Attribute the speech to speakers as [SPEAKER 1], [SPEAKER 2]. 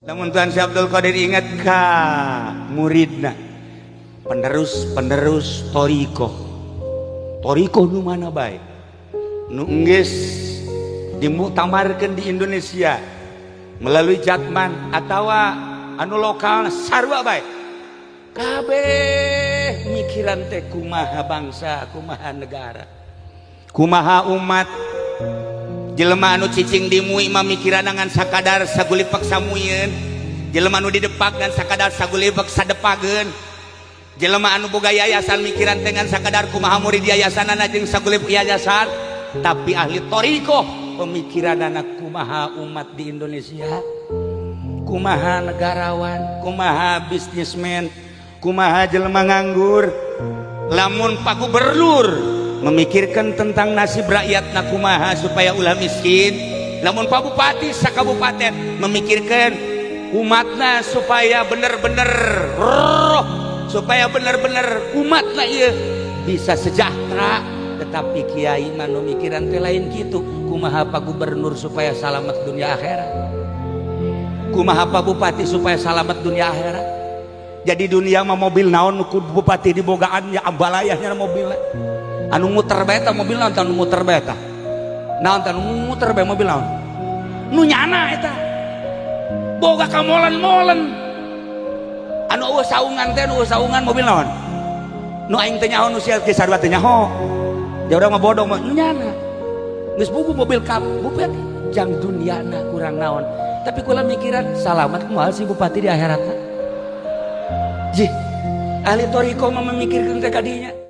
[SPEAKER 1] Namun Tuan Syekh Abdul Qadir ingat ka muridna penerus toriko nu mana baik nu enggeus dimuktamarkeun di Indonesia melalui Jatman atau anu lokal sarua baik kabeh mikiran teh kumaha bangsa, kumaha negara, kumaha umat. Jelema anu cicing dimui mamikiran ngan sakadar sagulipak samuyeun, jelema anu didepak ngan sakadar sagulipak sadepageun, jelema anu boga yayasan mikiran teh ngan sakadar kumaha murid yayasanana jeung sagulipak yayasan. Tapi ahli toriko pemikiranana kumaha umat di Indonesia, kumaha negarawan, kumaha bisnismen, kumaha jelema nganggur. Lamun Pak Gubernur memikirkan tentang nasib rakyatna kumaha supaya ulah miskin, lamun Pak Bupati sakabupaten memikirkan umatna supaya bener-bener supaya bener-bener umatna ieu bisa sejahtera. Tetapi kiai mah nu mikiran teh lain kitu, kumaha Pak Gubernur supaya salamet dunia akhirat, kumaha Pak Bupati supaya salamet dunia akhirat. Jadi dunia mah mobil naon ku bupati dibogaan ya ambalayahnya mobilnya anu muter beta mobil naon anu muter beta naon anu muter beta mobil naon nu nyana eta boga ka molen-molen anu eueuh saungan teh anu saungan mobil naon nu aing teh nyaho nu sia ge sarua teh nyaho ya urang mah bodong mah nu nyana geus buku mobil ka bupati jang duniana kurang naon. Tapi kula mikiran salamet kumaha si bupati di akhiratna. Jih ahli toriko mah memikirkeun teh kadinya